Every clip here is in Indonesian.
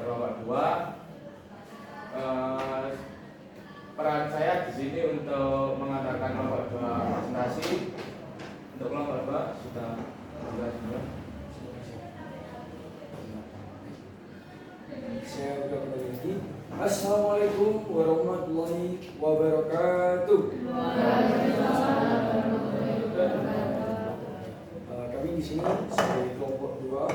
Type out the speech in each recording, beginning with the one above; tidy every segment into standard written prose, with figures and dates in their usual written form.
kelompok 2. Peran saya di sini untuk mengantarkan kelompok 2 presentasi. Untuk kelompok 2 sudah jelas semua. Saya udah kembali lagi. Assalamualaikum warahmatullahi wabarakatuh. Kami di sini sebagai kelompok 2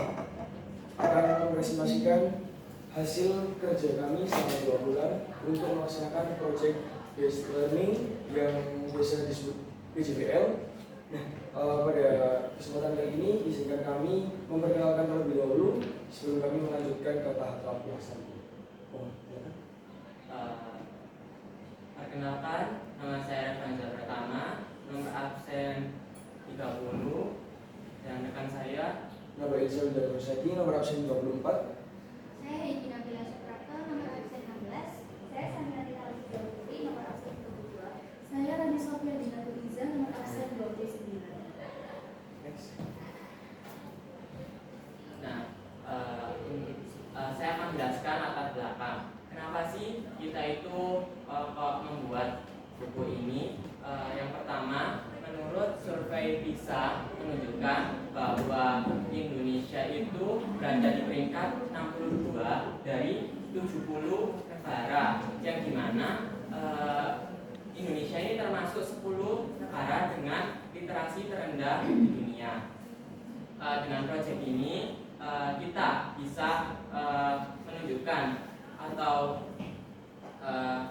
akan mempresentasikan hasil kerja kami selama 2 bulan untuk melaksanakan project based learning yang biasa disebut PJBL. Nah, pada kesempatan kali ini izinkan kami memperkenalkan terlebih dahulu sebelum kami melanjutkan ke tahap pelaksanaan. Perkenalkan, nama saya Revanza Pertama, nomor absen 30, dan rekan saya Nama Elsa Widya Rosadi, nomor absen 24. Saya Regina Bila Suprapto, nomor absen 16. Saya Sandra Rita Putri, nomor absen 22. Saya Rani Sofia Dina Tuliza, nomor absen 29. Nah, saya akan menjelaskan latar belakang. Kenapa sih kita itu kok membuat buku ini? Yang pertama, menurut survei PISA menunjukkan bahwa Indonesia itu berada di peringkat 62 dari 70 negara, yang dimana Indonesia ini termasuk 10 negara dengan literasi terendah di dunia. Dengan proyek ini kita bisa menunjukkan atau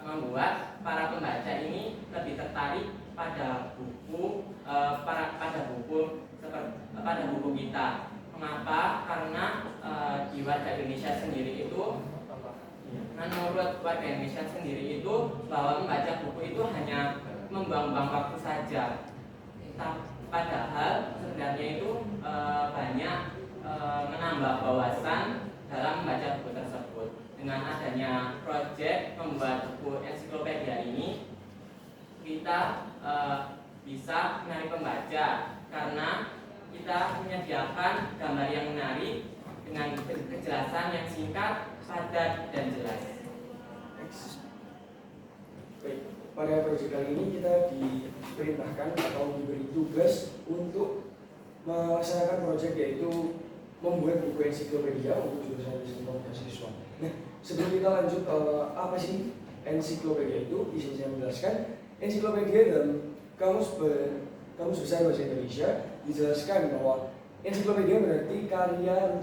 membuat para pembaca ini lebih tertarik pada buku pada buku kita. Mengapa? Karena di warga Indonesia sendiri itu, menurut warga Indonesia sendiri itu, bahwa membaca buku itu hanya membuang-buang waktu saja. Padahal sebenarnya itu banyak menambah wawasan dalam membaca buku tersebut. Dengan adanya proyek membuat buku ensiklopedia ini, kita bisa menarik pembaca karena kita menyediakan gambar yang menarik dengan kejelasan yang singkat, padat, dan jelas. Baik, pada proyek kali ini kita diperintahkan atau diberi tugas untuk melaksanakan proyek yaitu membuat buku ensiklopedia untuk jurusan Desain Komunikasi Visual. Nah, sebelum kita lanjut, apa sih ensiklopedia itu? Izin saya menjelaskan. Ensiklopedia dalam Kamus Besar Bahasa Indonesia dijelaskan bahwa ensiklopedia berarti karya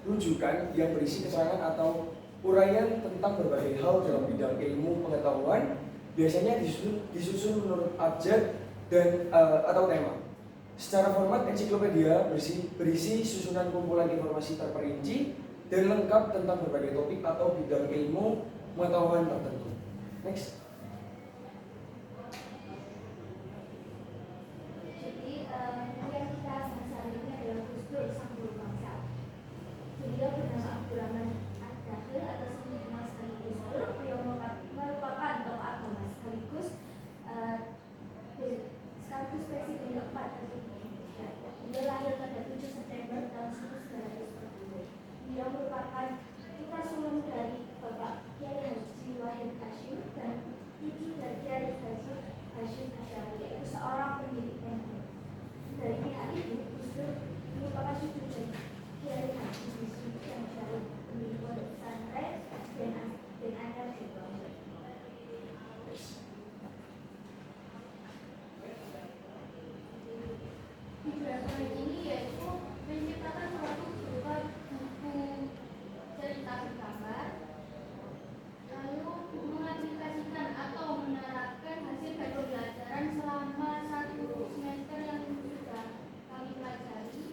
rujukan yang berisi keterangan atau uraian tentang berbagai hal dalam bidang ilmu pengetahuan, biasanya disusun menurut abjad dan atau tema. Secara format, ensiklopedia berisi susunan kumpulan informasi terperinci dan lengkap tentang berbagai topik atau bidang ilmu pengetahuan tertentu. Next. Jadi, yang kita bahas hari ini adalah Gus Dur, sang guru bangsa. Beliau bernama Abdurrahman Ad-Dakhil atau sering dikenal sebagai Gus Dur. Beliau merupakan tokoh agama sekaligus presiden keempat Republik Indonesia. Beliau lahir pada 7 September tahun 1940. Beliau merupakan putra sulung dari Bapak Kiai Haji Wahid Hasyim dan cucu dari Kiai Haji Hasyim Asy'ari, yaitu seorang pendidik NU. Dari pihak ibu, Gus Dur merupakan cucu dari Kiai Haji Hasyim Asy'ari, pendiri pondok pesantren dan Anyar Jepang. Tujuan ini yaitu menciptakan suatu berupa buku cerita bergambar, lalu mengaplikasikan atau menerapkan hasil pembelajaran selama 1 semester yang sudah kami pelajari,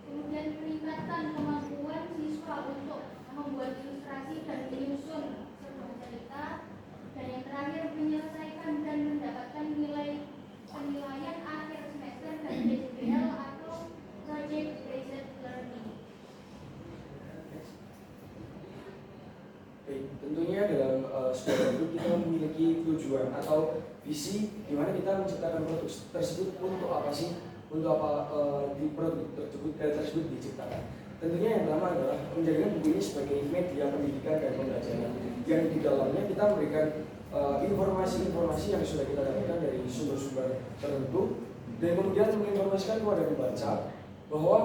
kemudian meningkatkan kemampuan siswa untuk membuat ilustrasi dan menyusun sebuah cerita, dan yang terakhir menyelesaikan dan mendapatkan penilaian akhir semester dari PJBL atau Project Based Learning. Baik, tentunya dalam sebuah produk kita memiliki tujuan atau visi di mana kita menciptakan produk tersebut untuk apa sih? Untuk apa di produk tersebut diciptakan. tentunya yang pertama adalah menjadikan buku ini sebagai media pendidikan dan pembelajaran yang di dalamnya kita memberikan informasi-informasi yang sudah kita dapatkan dari sumber-sumber tertentu dan kemudian menginformasikan kepada pembaca bahwa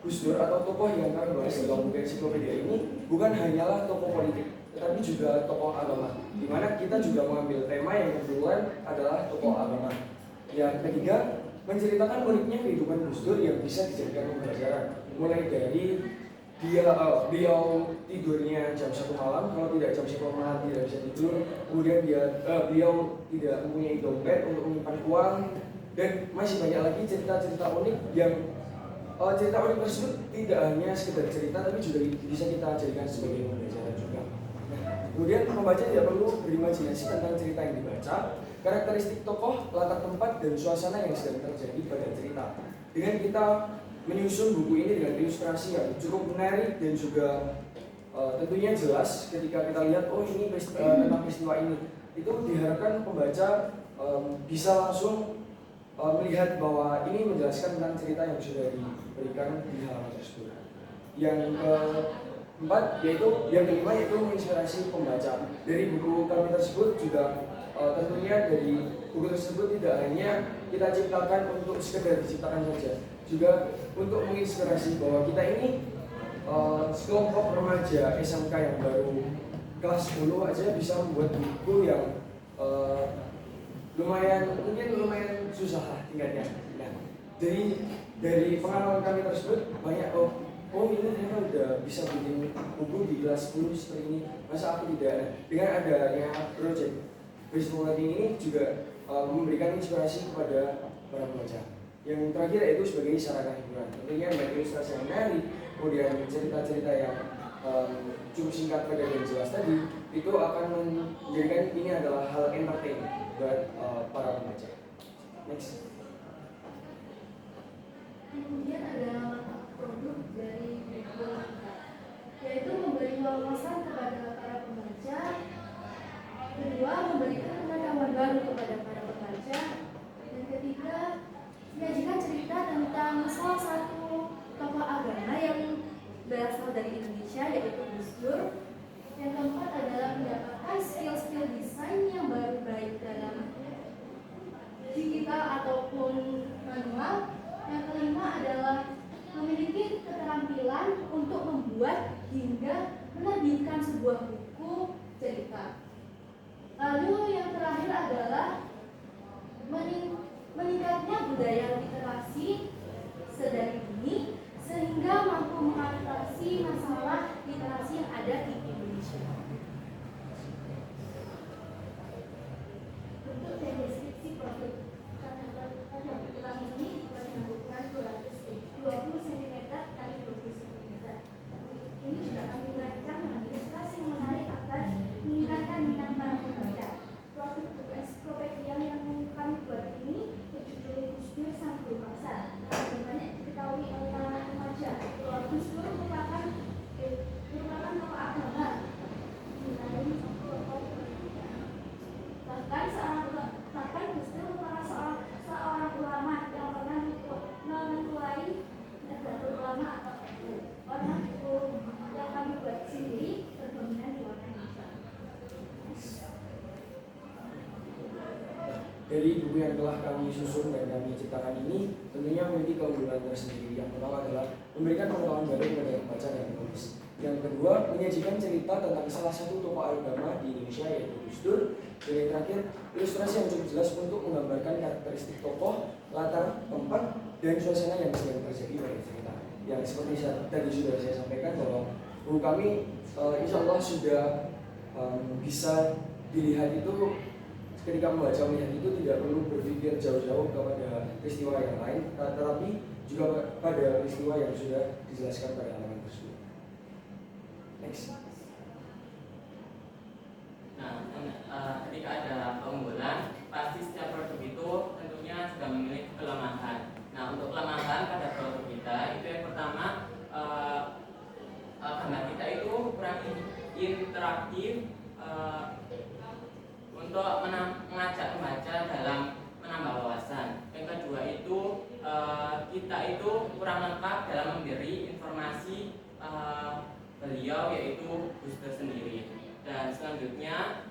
Gus Dur atau tokoh yang kami bahas dalam buku ensiklopedia ini bukan hanyalah tokoh politik, tetapi juga tokoh agama, di mana kita juga mengambil tema yang kebetulan adalah tokoh agama. Yang ketiga, menceritakan uniknya kehidupan Gus Dur yang bisa dijadikan pembelajaran, mulai dari beliau tidurnya jam 1 malam, kalau tidak jam 1 malam tidak bisa tidur, kemudian beliau tidak mempunyai dompet untuk menyimpan uang, dan masih banyak lagi cerita-cerita unik yang cerita unik tersebut tidak hanya sekedar cerita tapi juga bisa kita jadikan sebagai pembelajaran juga. Nah, kemudian pembaca tidak perlu berimajinasi tentang cerita yang dibaca, karakteristik tokoh, latar tempat, dan suasana yang sedang terjadi pada cerita. Dengan kita menyusun buku ini dengan ilustrasi yang cukup menarik dan juga tentunya jelas ketika kita lihat ini tentang peristiwa ini, itu diharapkan pembaca bisa langsung melihat bahwa ini menjelaskan tentang cerita yang sudah diberikan di halaman tersebut. Yang keempat yang kelima yaitu menginspirasi pembaca. Dari buku kami tersebut juga tentunya dari buku tersebut tidak hanya kita ciptakan untuk sekedar diciptakan saja, juga untuk menginspirasi bahwa kita ini sekelompok remaja SMK yang baru kelas 10 aja bisa membuat buku yang lumayan susah lah tingkatnya. Nah, dari pengalaman kami tersebut banyak ini ternyata udah bisa bikin buku di kelas 10 seperti ini, masa aku tidak. Dengan adanya project Baseball Writing ini juga memberikan inspirasi kepada para pembaca. Yang terakhir yaitu sebagai sarana hiburan, tentunya dengan ilustrasi yang menarik, kemudian cerita-cerita yang cukup singkat, padat dan jelas tadi, itu akan menjadikan ini adalah hal entertain buat para pembaca. Next. Kemudian ada produk dari buku, yaitu memberi wawasan kepada para pembaca. Kedua, memberikan pengetahuan baru kepada para pembaca. Dan ketiga, menyajikan cerita tentang salah satu tokoh agama yang berasal dari Indonesia, yaitu Gus Dur. Yang keempat adalah mendapatkan skill-skill desain yang baru baik dalam digital ataupun manual. Yang kelima adalah memiliki keterampilan untuk membuat hingga menerbitkan sebuah buku cerita. Lalu yang terakhir adalah meningkatnya budaya literasi sedari dini sehingga mampu mengatasi masalah literasi yang ada di Indonesia. Untuk deskripsi produk tulang ini diperlukan 20 cm kali 20 cm. Ini juga kami rancang dengan ilustrasi menarik agar meningkatkan minat para pembaca. Produk buku ensiklopedia yang kami buat ini berjudul Gus Dur Sang Guru Bangsa. Banyak diketahui oleh para remaja bahwa Gus Dur merupakan tokoh agama. Bahkan Gus Dur merupakan seorang ulama yang pernah mengetuai Nahdlatul Ulama atau warna buku yang kami buat sendiri berdominan di warna hitam. Dari buku yang telah kami susun dan kami ciptakan ini tentunya memiliki keunggulan tersendiri. Yang pertama adalah memberikan pengetahuan baru kepada pembaca dan penulis. Yang kedua, menyajikan cerita tentang salah satu tokoh agama di Indonesia yaitu Gus Dur. Dan yang terakhir, ilustrasi yang cukup jelas untuk menggambarkan karakteristik tokoh, latar tempat, dan suasana yang sedang terjadi pada cerita. Yang seperti tadi sudah saya sampaikan bahwa buku kami insya Allah sudah bisa dilihat itu ketika membaca melihat itu tidak perlu berpikir jauh-jauh kepada peristiwa yang lain, tetapi juga pada peristiwa yang sudah dijelaskan pada halaman tersebut. Next. Nah, ketika ada keunggulan, pasti setiap produk itu tentunya juga memiliki kelemahan. Nah, untuk kelemahan pada produk kita itu yang pertama, gambar kita itu kurang interaktif untuk mengajak pembaca dalam menambah wawasan. Yang kedua itu kita itu kurang lengkap dalam memberi informasi beliau yaitu Gus Dur sendiri. Dan selanjutnya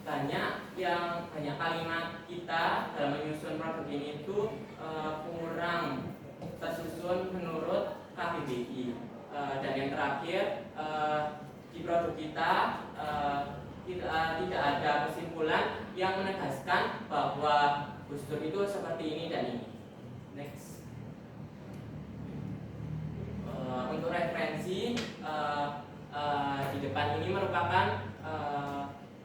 banyak kalimat kita dalam menyusun produk ini itu kurang tersusun menurut KBBI. Dan yang terakhir di produk kita tidak ada kesimpulan yang menegaskan bahwa Gus Dur itu seperti ini dan ini. Next. Untuk referensi di depan ini merupakan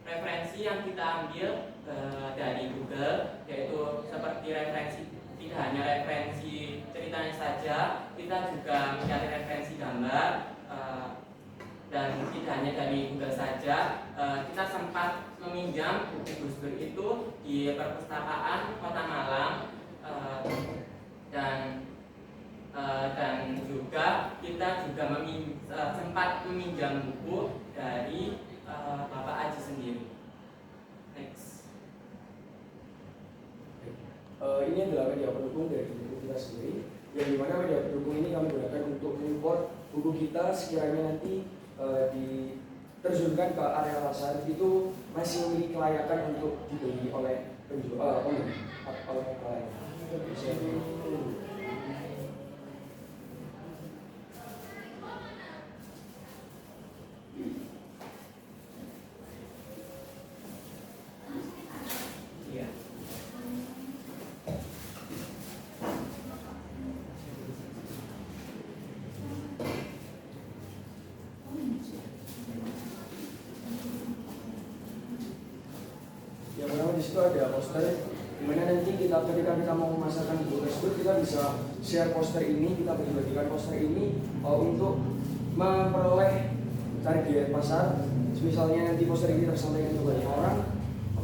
referensi yang kita ambil dari Google, yaitu seperti referensi, tidak hanya referensi ceritanya saja, kita juga mencari referensi gambar, dan tidak hanya dari Google saja, kita sempat meminjam buku Gus Dur itu di perpustakaan Kota Malang, dan juga kita juga sempat meminjam buku dari Bapak Aji sendiri. Next. Ini adalah media pendukung dari buku kita sendiri, yang dimana media pendukung ini kami gunakan untuk mengimpor buku kita sekiranya nanti diterjunkan ke area pasar itu masih memiliki kelayakan untuk dibeli oleh penjual, oleh klien. Di situ ada poster, dimana nanti ketika kita mau memasarkan buku tersebut, kita bisa share poster ini, kita bagi-bagikan poster ini untuk memperoleh target pasar. Misalnya nanti poster ini tersampaikan ke banyak orang,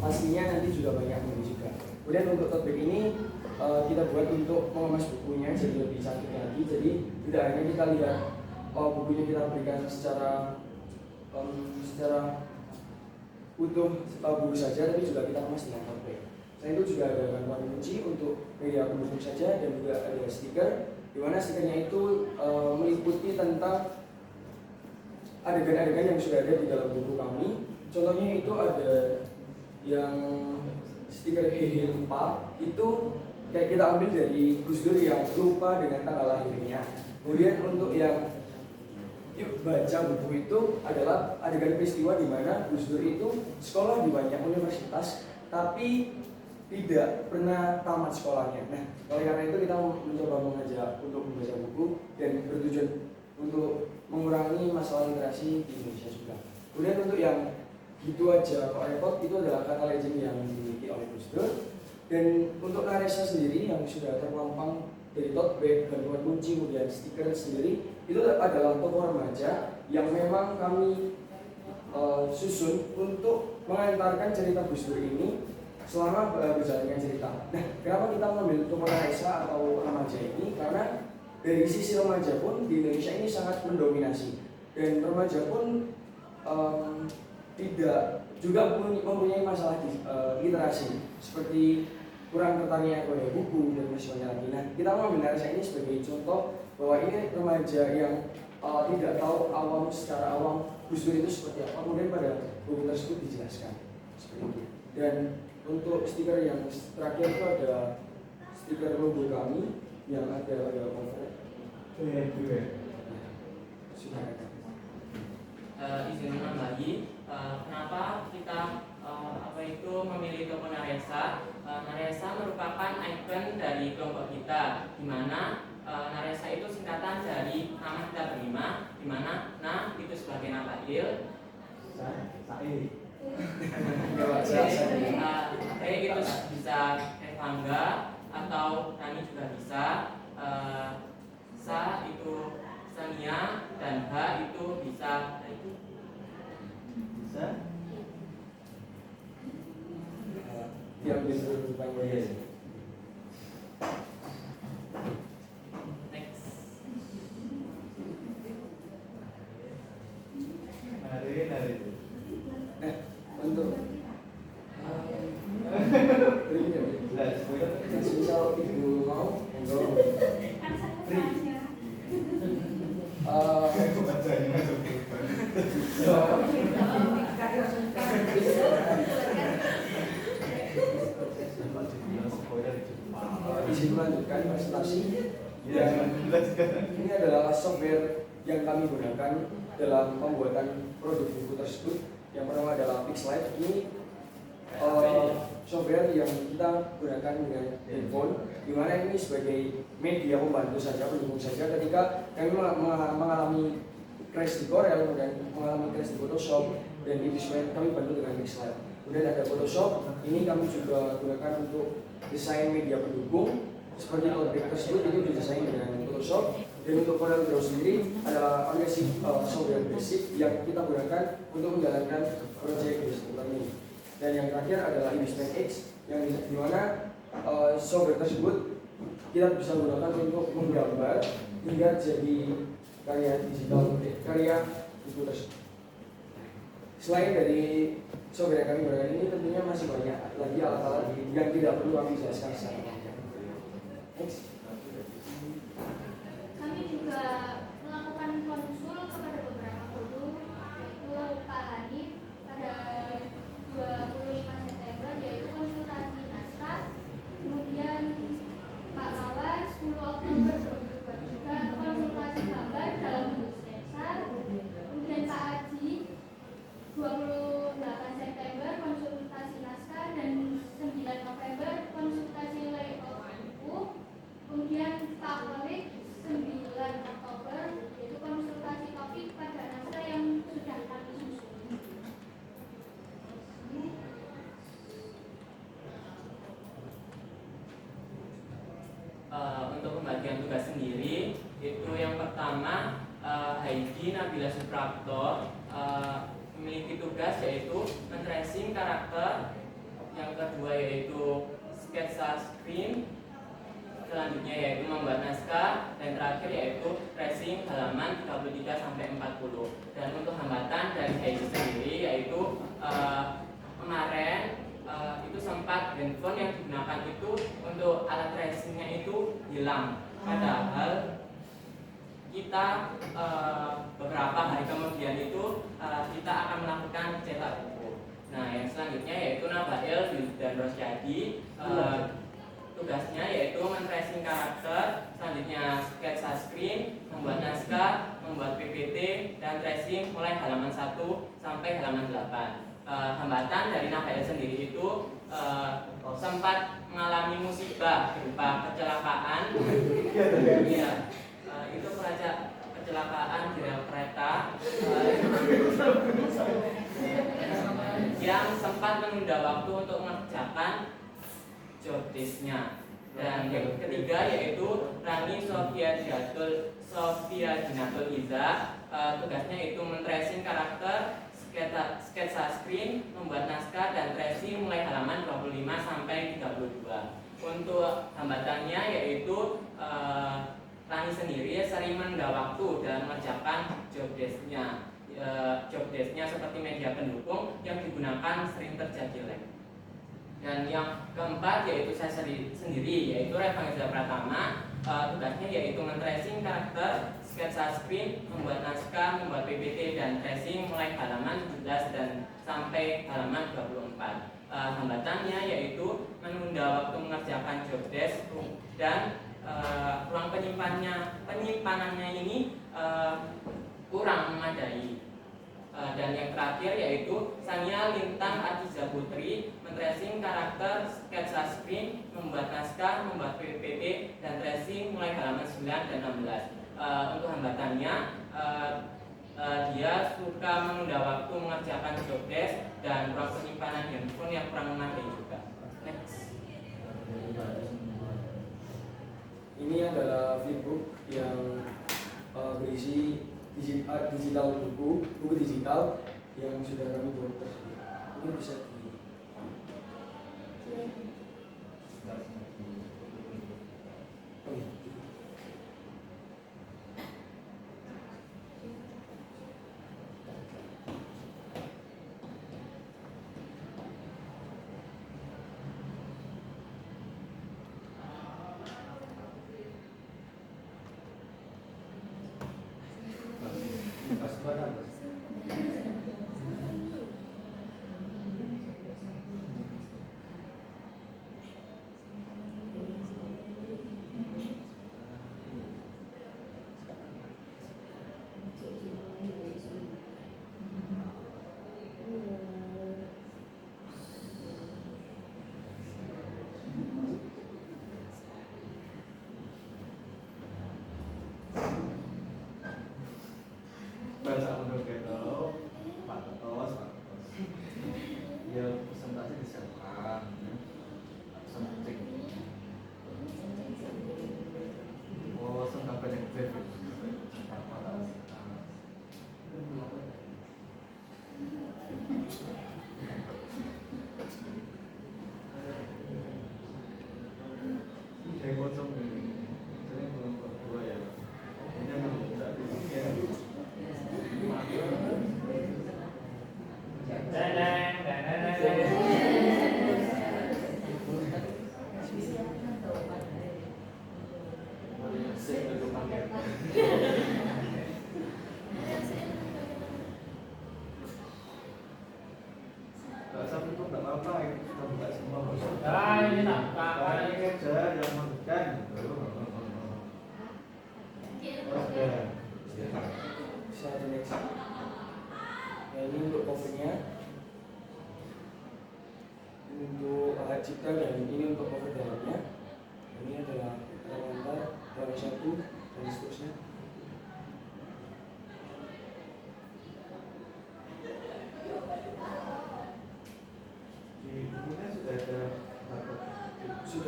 pastinya nanti juga banyak yang juga. Kemudian untuk tote bag ini kita buat untuk mengemas bukunya jadi lebih cantik lagi. Jadi tidak hanya kita lihat bukunya kita berikan secara utuh buku saja, tapi juga kita kemas dengan tote bag. Selain itu juga ada kantong kunci untuk media pendukung saja, dan juga ada stiker, di mana stikernya itu meliputi tentang adegan-adegan yang sudah ada di dalam buku kami. Contohnya itu ada yang stiker hehe lupa, itu kayak kita ambil dari Gus Dur yang lupa dengan tanggal lahirnya. Kemudian untuk yang yuk baca buku itu adalah adegan peristiwa di mana Gus Dur itu sekolah di banyak universitas tapi tidak pernah tamat sekolahnya. Nah, oleh karena itu kita mencoba mengajak untuk membaca buku dan bertujuan untuk mengurangi masalah literasi di Indonesia juga. Kemudian untuk yang gitu aja kok repot, itu adalah kata legend yang dimiliki oleh Gus Dur. Dan untuk Naresa sendiri yang sudah terpampang dari tote bag, gantungan kunci, kemudian stiker sendiri, itu adalah toko remaja yang memang kami susun untuk mengantarkan cerita Gus Dur ini selama berjalannya cerita. Nah, kenapa kita mengambil toko Naresa atau remaja ini? Karena dari sisi remaja pun di Indonesia ini sangat mendominasi, dan remaja pun tidak juga mempunyai masalah literasi seperti kurang tertarik pada buku dan misalnya lagi. Nah, kita mengambil Naresa ini sebagai contoh bahwa ini remaja yang tidak tahu secara awam Gus Dur itu seperti apa, kemudian pada buku tersebut dijelaskan seperti itu. Dan untuk stiker yang terakhir itu ada stiker logo kami yang ada cover. Sudah ada. Izin menambahi, kenapa kita memilih toko Naresa? Naresa merupakan ikon dari kelompok kita, di mana Naresa itu singkatan dari nama kita berlima, di mana Na itu sebagai nama il, itu bisa Evangga atau Nani juga bisa, Sa itu Sania, dan H itu bisa Yang bisa dipanggil. next. Untuk misal ibu mau free izin melanjutkan presentasi. Dan ini adalah software yang kami gunakan dalam pembuatan produk buku tersebut. Yang pertama adalah Pixlite. Ini software yang kita gunakan dengan handphone, di mana ini sebagai media membantu saja, pendukung saja ketika kami mengalami crash di Corel dan mengalami crash di Photoshop dan InDesign, kami bantu dengan Pixlite. Kemudian ada Photoshop, ini kami juga gunakan untuk desain media pendukung seperti project tersebut itu didesain dengan Photoshop. Dan untuk Corel Draw sendiri adalah basic software basic yang kita gunakan untuk menjalankan project seperti ini. Dan yang terakhir adalah InDesign X yang di mana software tersebut kita bisa gunakan untuk menggambar hingga jadi karya digital, karya buku tersebut. Selain dari software yang kami gunakan ini, tentunya masih banyak lagi alat-alat yang tidak perlu kami jelaskan secara panjang. Next. Kami juga melakukan konsul kepada beberapa guru, yaitu Pak Hanif pada 25 September, yaitu konsultasi naskah. Kemudian Pak Lawan 10 Oktober 2023 konsultasi gambar dalam bentuk sketsa. Kemudian Pak Aji 28 September konsultasi naskah dan 9 November konsultasi layout buku. Kemudian Pak Walik 9 Oktober yaitu konsultasi topik pada naskah yang sudah kami susun. Untuk pembagian tugas sendiri itu yang pertama Heidi Nabila Suprapto memiliki tugas yaitu men-tracing karakter, yang kedua yaitu sketsa screen, selanjutnya yaitu membuat naskah, dan terakhir yaitu tracing halaman 33 sampai 40. Dan untuk hambatan dari Heidi sendiri yaitu kemarin itu sempat handphone yang digunakan itu untuk alat tracingnya itu hilang, padahal kita beberapa hari kemudian itu kita akan melakukan cetak buku. Nah, yang selanjutnya yaitu Nabail dan Rosyadi, tugasnya yaitu men-tracing karakter, selanjutnya sketsa screen, membuat naskah, membuat PPT, dan tracing mulai halaman 1 sampai halaman 8. Hambatan dari Nabail sendiri itu sempat mengalami musibah berupa kecelakaan. Iya, itu kecelakaan di rel kereta yang sempat menunda waktu untuk mengerjakan job desk-nya. Dan yang ketiga yaitu Rani Sofia Dinatul Iza, tugasnya itu men-tracing karakter, sketsa screen, membuat naskah, dan tracing mulai halaman 25 sampai 32. Untuk hambatannya yaitu Rani sendiri sering menunda waktu dan mengerjakan job desk-nya. Job desk-nya seperti media pendukung yang digunakan sering terjadi lag. Dan yang keempat yaitu saya sendiri yaitu Revangeza Pratama, tugasnya yaitu men-tracing karakter, sketsa screen, membuat naskah, membuat PPT, dan tracing mulai halaman 17 dan sampai halaman 24. Hambatannya yaitu menunda waktu mengerjakan job desk dan ruang penyimpanannya ini kurang memadai. Dan yang terakhir yaitu Sania Lintang Atiza Putri, men-tracing karakter, sketsa screen, membuat naskah, membuat PPT, dan tracing mulai halaman 9 dan 16. Untuk hambatannya dia suka menunda waktu mengerjakan job desk dan ruang penyimpanan handphone yang kurang memadai juga. Next. Ini adalah flipbook yang berisi digital buku digital yang sudah kami buat tersebut. Mungkin bisa di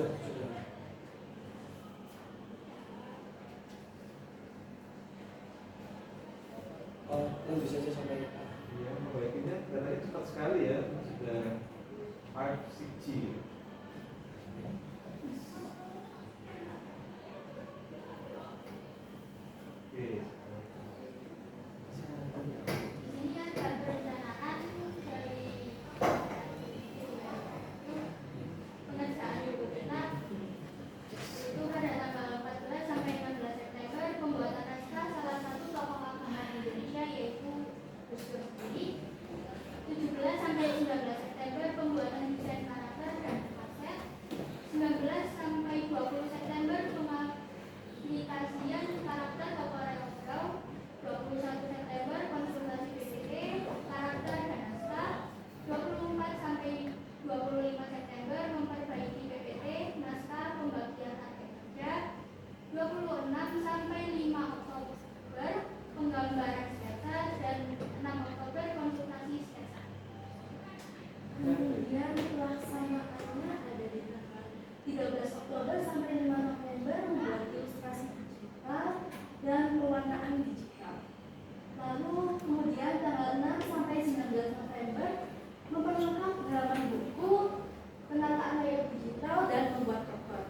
Sudah. Lanjut saja sampai Ya, membaikinya datanya cepat sekali ya, sudah 5 6G. Oke. Ini ada perencanaan dari pengerjaan buku kita itu pada tanggal 14 sampai 16 September pembuatan naskah salah satu tokoh agama Indonesia yaitu Gus Dur sendiri. 17 sampai 19 September pembuatan desain karakter dan konsep. 19 sampai 20 September pengaplikasian karakter tokoh real. 21 September konsultasi PPT karakter dan naskah. 24 sampai 25 September memperbaiki PPT naskah pembagian target kerja. 26 sampai 5 Oktober penggambaran sketsa dan 6 Oktober konsultasi sketsa. Kemudian pelaksanaannya ada di tanggal 13 Oktober sampai 5 November membuat ilustrasi digital dan pewarnaan digital. Lalu kemudian tanggal 6 sampai 19 November memperlengkap halaman buku, penataan layout digital dan membuat cover.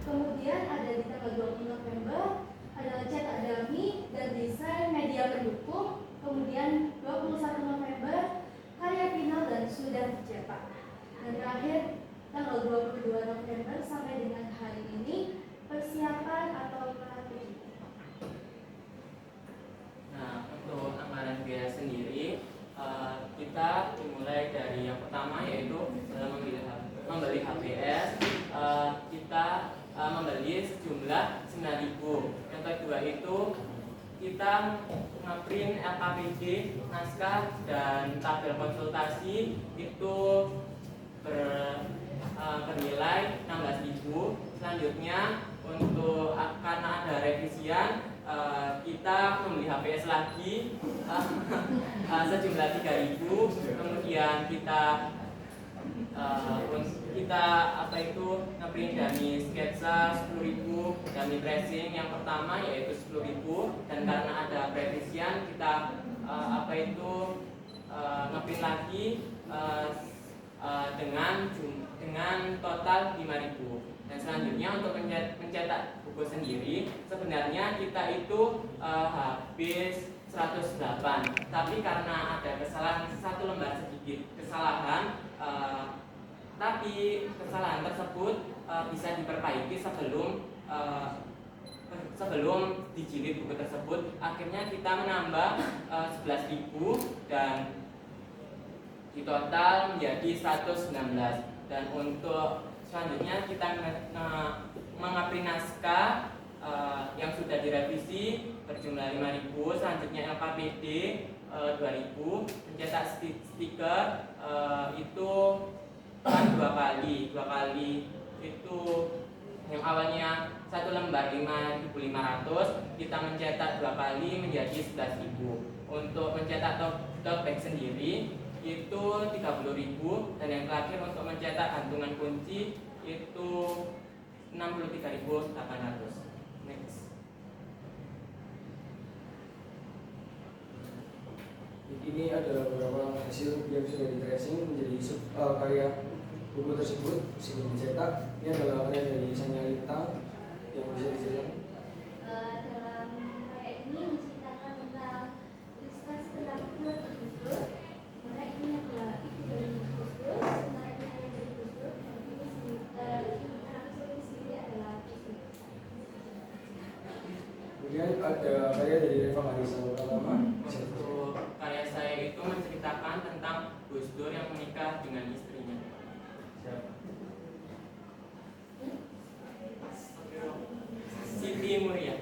Kemudian ada di tanggal 20 November adalah cetak dummy dan desain media pendukung. Kemudian 21 November karya final dan sudah dicetak. Dan terakhir tanggal 22 November sampai dengan hari ini persiapan atau pelatih. Nah, untuk anggaran biaya sendiri kita dimulai dari yang pertama yaitu membeli HBS. Kita membeli sejumlah 9.000. Yang kedua itu kita ngeprint LKPD, naskah dan tabel konsultasi itu bernilai 16.000. Selanjutnya untuk karena ada revisian kita membeli HPS lagi sejumlah 3.000. Kemudian kita ngeprint dari sketsa 10.000, dari tracing yang pertama yaitu 10.000, dan karena ada revisian kita ngeprint lagi dengan total 5.000. Dan selanjutnya untuk mencetak buku sendiri sebenarnya kita itu habis 108, tapi karena ada kesalahan satu lembar sedikit kesalahan, tapi kesalahan tersebut bisa diperbaiki sebelum dijilid buku tersebut. Akhirnya kita menambah 11.000 dan di total menjadi 119. Dan untuk selanjutnya kita mengeprint naskah yang sudah direvisi berjumlah 5.000. Selanjutnya LKPD 2.000. Mencetak stiker itu kan dua kali itu yang awalnya satu lembar 5.500 kita mencetak 2 kali menjadi 11.000. Untuk mencetak tote bag sendiri itu 30.000, dan yang terakhir untuk mencetak gantungan kunci itu 63.800. Next. Ini ada beberapa hasil yang sudah di tracing menjadi karya buku tersebut sebelum dicetak. Ini adalah karya dari Sanya Lintang yang bisa diceritakan. Dalam karya ini menceritakan tentang ilustrasi tentang Gus Dur. Karena ini adalah itu dari Gus Dur, sementara ini ada dari Gus Dur, dan ini langsung sendiri adalah Gus Dur. Kemudian ada karya dari Reva Marisa pertama. Untuk karya saya itu menceritakan tentang Gus Dur yang menikah dengan istrinya. Siti Muria.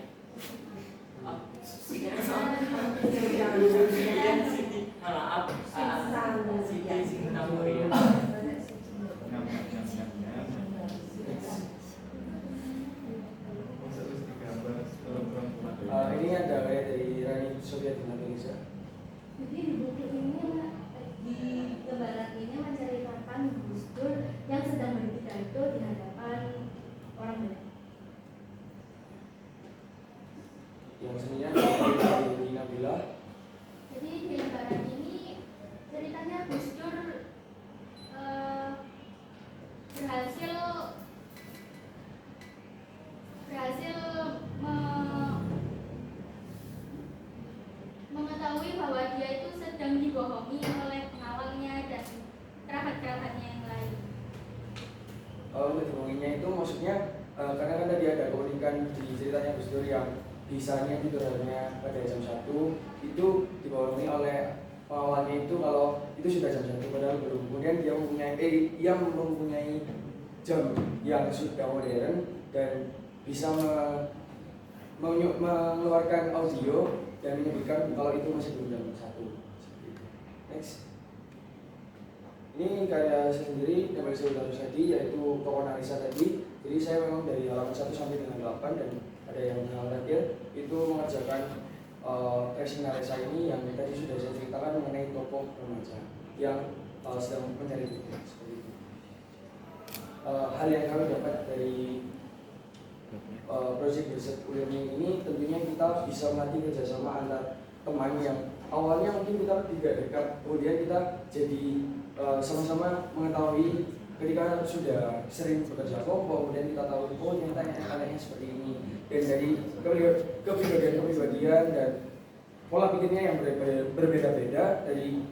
Siti. Maaf. Siti Sinta Muria. Ini ada karya dari Rani Sofiat Indonesia. Jadi di buku ini, di gambaran ini menceritakan Gus Dur yang sedang berpidato di hadapan pengennya itu maksudnya karena kan tadi ada keunikan di ceritanya Gus Dur yang bisanya itu hanya pada jam 1 itu dibawahi oleh pengawalnya itu kalau itu sudah jam 1 padahal belum. Kemudian dia mempunyai jam yang sudah modern dan bisa mengeluarkan audio dan menyebutkan kalau itu masih belum jam 1. Next. Ini karya saya sendiri yang saya udah tadi yaitu tokoh Narisa tadi. Jadi saya memang dari halaman 1 sampai dengan 8 dan ada yang halaman terakhir itu mengerjakan tracing Narisa ini yang tadi sudah saya ceritakan mengenai tokoh remaja yang sedang mencari bukti seperti itu. Hal yang kami dapat dari project riset learning ini tentunya kita bisa melatih kerjasama antar teman yang awalnya mungkin kita tidak dekat, kemudian kita jadi sama-sama mengetahui ketika sudah sering bekerja kelompok, kemudian kita tahu oh ternyata anaknya seperti ini, dan dari kepribadian dan pola pikirnya yang berbeda-beda dari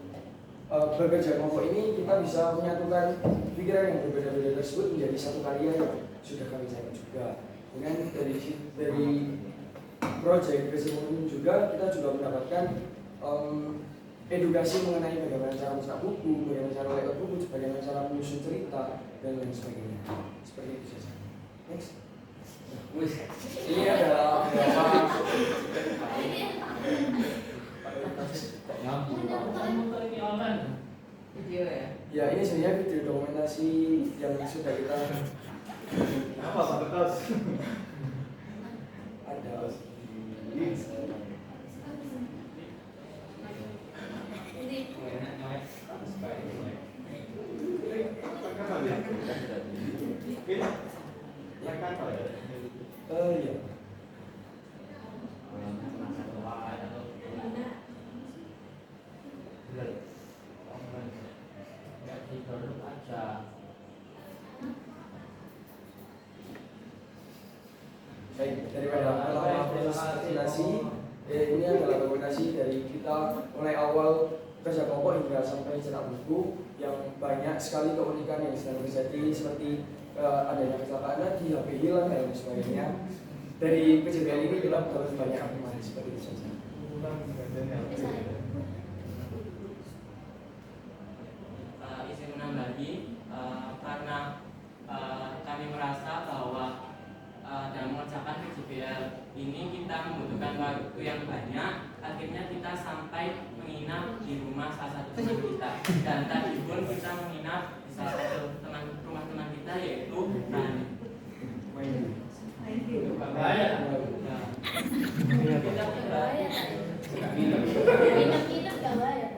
bekerja kelompok ini kita bisa menyatukan pikiran yang berbeda-beda tersebut menjadi satu karya yang sudah kami capai juga. Dengan dari project kesimpulan juga kita juga mendapatkan edukasi mengenai bagaimana cara mencetak buku, bagaimana cara layout buku, bagaimana cara menyusun cerita dan lain sebagainya. Seperti itu saja. Next. Ini adalah beberapa Video ya. ya ini sebenarnya video dokumentasi yang sudah kita Apa Pak Betos? ada. Kapan ya? Kapan ya? Iya. Baik, daripada lama presentasi, ini adalah dokumentasi dari kita mulai awal kerja kelompok hingga sampai cetak buku yang banyak sekali keunikan yang sedang terjadi seperti adanya kecelakaan tadi, HP hilang dan lain sebagainya. Dari kejadian ini kita harus banyak informasi seperti itu saja. Izin menambahi karena kami merasa bahwa dalam mengerjakan PJBL ini kita membutuhkan waktu yang banyak, akhirnya kita sampai menginap di rumah salah satu teman kita, dan tadi pun kita menginap di salah satu rumah teman kita yaitu Rani. Kita Minum-minum gak bayar.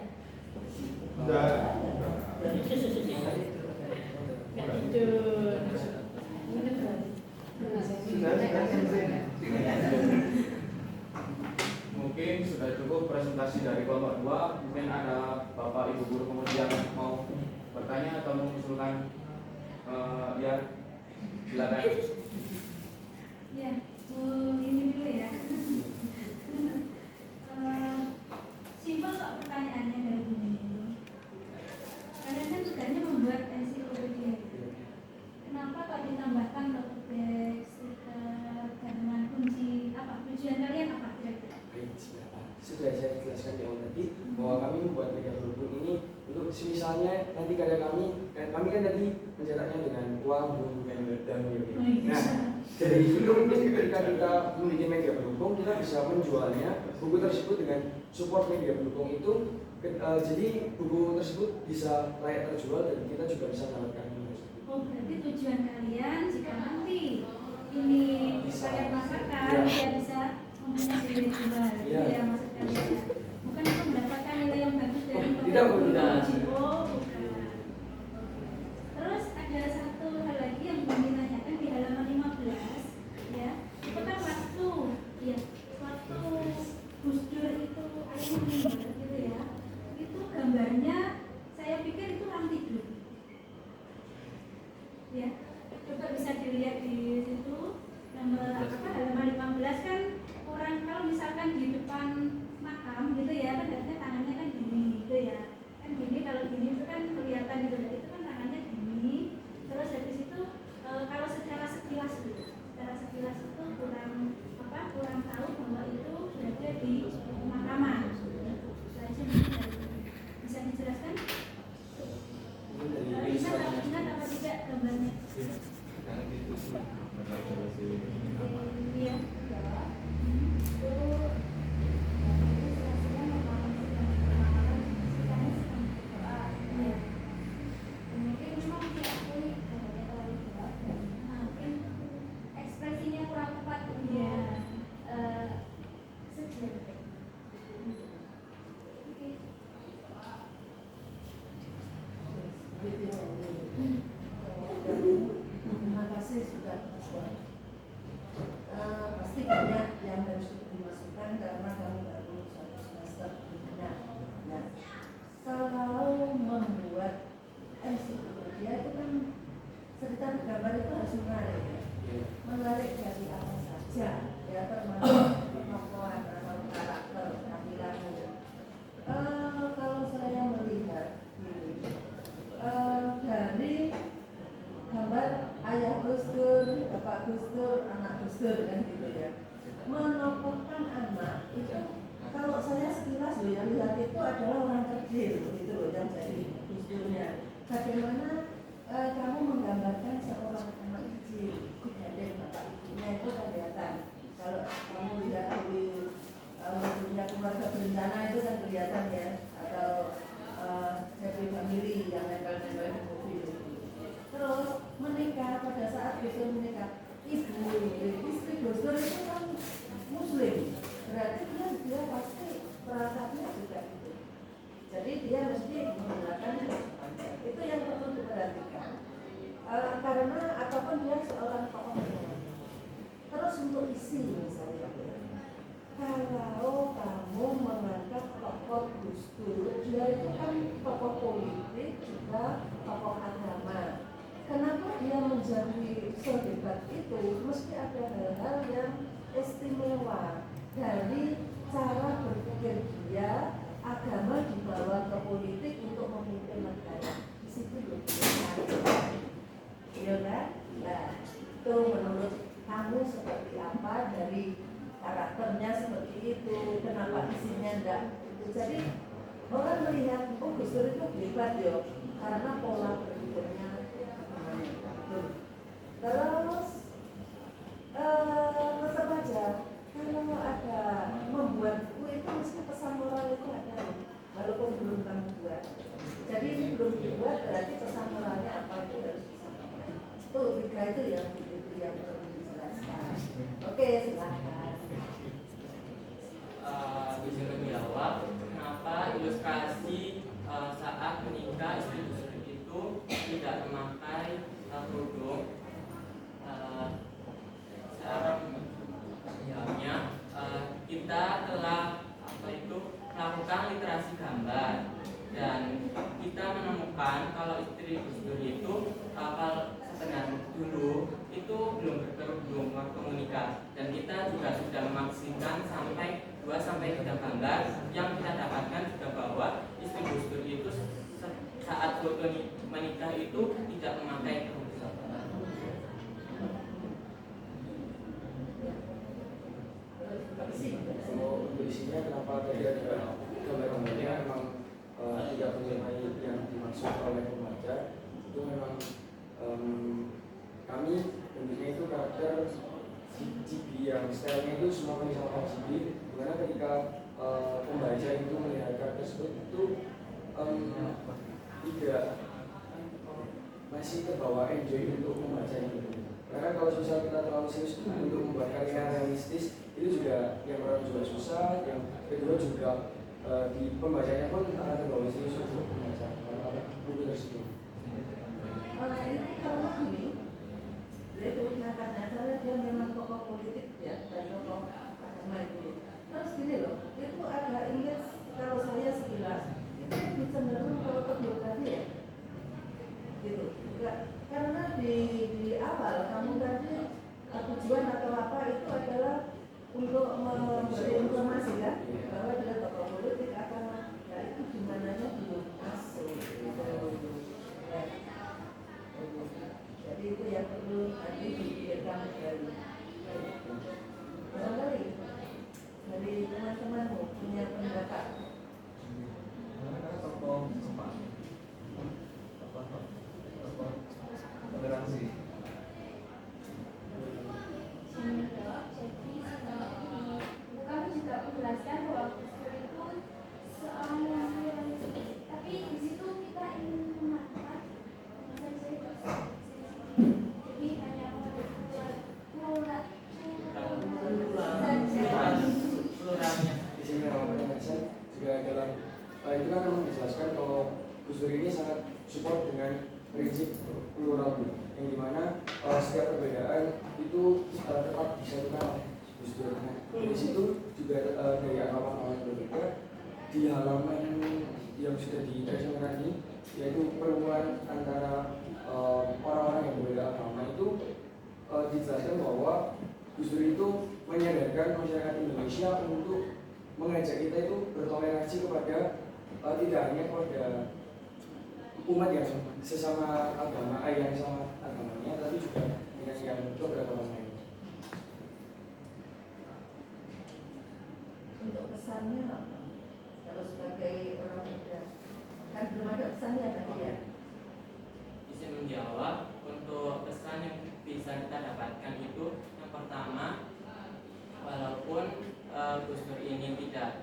Mungkin sudah cukup presentasi dari kelompok 2. Mungkin ada Bapak Ibu guru kemudian mau bertanya atau mengusulkan ya silakan. Ya, ini dulu ya. Simpel kok pertanyaannya dari ini. Kalian kan sukanya membuat ensiklopedia. Kenapa kok ditambahkan teks, kandungan kunci apa? Tujuan kalian apa kira-kira? Sudah saya jelaskan di awal tadi bahwa kami membuat media berhubung ini untuk misalnya nanti karya kami kan tadi mencetaknya dengan uang dan nah dari itu mungkin ketika kita memiliki media berhubung kita bisa menjualnya buku tersebut dengan support media berhubung itu jadi buku tersebut bisa layak terjual dan kita juga bisa mendapatkan nilai tersebut. Oh, berarti tujuan kalian jika nanti ini supaya masyarakat dia bisa mempunyai nilai jual, ya maksud kalian. Bukan untuk mendapatkan nilai yang bagus dari Tidak, bukan. Oh, bukan. Terus ada satu hal lagi yang belum ditanyakan di halaman 15, ya. Itu kan waktu Gus Dur itu ayahnya meninggal gitu ya. Itu gambarnya saya pikir itu orang tidur. Ya, coba bisa dilihat yang kedua itu ilustrasinya memang pengalaman ceritanya sedang berdoa. Mungkin memang diakui gambarnya terlalu gelap dan mungkin ekspresinya kurang tepat untuk sejenak. Terima kasih sudah respon. Pasti banyak yang harus dimasukkan karena kami baru satu semester berbenah. Nah, kalau membuat ensiklopedia itu kan cerita gambar itu harus menarik, ya. Menarik dari apa saja, ya termasuk kemampuan atau karakter tampilannya. Kalau saya melihat ini, dari gambar ayah Gus Dur, bapak Gus Dur, anak Gus Dur kan gitu ya. Menokohkan anak itu kalau saya sekilas loh yang lihat itu adalah orang kecil gitu loh yang jadi Gus Durnya. Bagaimana kamu menggambarkan seorang anak kecil dibanding bapak ibunya itu kelihatan. Kalau kamu lihat di punya keluarga berencana itu kan kelihatan ya, atau happy family yang nempel-nempel di mobil. Terus menikah, pada saat Gus Dur menikah, istri Gus Dur itu kan muslim, berarti dia pasti perangkatnya juga itu. Jadi dia mesti menggunakan itu yang perlu diperhatikan. Karena apapun dia seorang tokoh. Terus untuk isi misalnya, kalau kamu mengangkat tokoh Gus Dur, dia itu kan tokoh politik juga tokoh agama. Kenapa dia menjadi sehebat itu? Mesti ada hal-hal yang istimewa dari cara berpikir dia, agama dibawa ke politik untuk memimpin negara. Di situ loh, iya kan? Nah, itu menurut kamu seperti apa dari karakternya seperti itu? Kenapa isinya enggak? Jadi orang melihat, oh Gus Dur itu hebat ya, karena pola berpikirnya. Terus tetap aja kalau ada membuat buku itu mesti pesan moral itu ada, walaupun belum kamu buat. Jadi ini belum dibuat berarti pesan moralnya apa itu harus disampaikan. Itu tiga itu yang perlu dijelaskan. Oke, silakan. Bisa menjawab kenapa ilustrasi saat menikah istri itu tidak memakai kerudung. Secara jawabnya kita telah melakukan literasi gambar dan kita menemukan kalau istri Gus Dur itu kalau sebenarnya dulu itu belum berkerudung waktu menikah, dan kita juga sudah memaksimalkan sampai 2-3 gambar yang kita dapatkan juga bahwa istri Gus Dur itu saat foto menikah itu tidak memakai kerudung. Kalau untuk isinya kenapa tadi ada gambar-gambarnya memang tidak menyamai yang dimaksud oleh pembaca, itu memang kami bentuknya itu karakter Chibi yang stylenya itu semua kami sama Chibi, dimana ketika pembaca itu melihat karakter tersebut itu tidak masih terbawa enjoy untuk membacanya. Karena kalau susah kita terlalu serius untuk membuat karya realistis itu juga yang pertama juga susah, yang kedua juga di pembacanya pun akan terbawa serius untuk membaca buku tersebut. Ini kalau ini dia karena dia memang tokoh politik ya dan tokoh agama itu. Terus gini loh, itu agak ingat kalau saya sekilas itu lebih cenderung kalau biografi ya, gitu. Karena di awal kamu tadi tujuan atau apa itu adalah untuk memberi informasi kan bahwa dia tokoh politik agama, ya itu dimananya belum masuk gitu. Jadi itu yang perlu nanti dipikirkan dari barangkali dari teman-temanmu punya pendapat. Toleransi. perbedaan itu tetap disatukan oleh Gus Dur. Nah, dari situ juga dari halaman yang berbeda di halaman yang sudah diterasakan ini, yaitu pertemuan antara orang-orang yang berbeda agama itu dijelaskan bahwa Gus Dur itu menyadarkan masyarakat Indonesia untuk mengajak kita itu bertoleransi kepada tidak hanya kepada umat yang sesama agama, yang sama agamanya, tapi juga dengan yang keberagaman lain. Untuk pesannya apa? Kalau sebagai orang muda, kan belum ada pesannya tadi ya. Bisa menjawab. Untuk pesan yang bisa kita dapatkan itu, yang pertama, walaupun Gus Dur ini tidak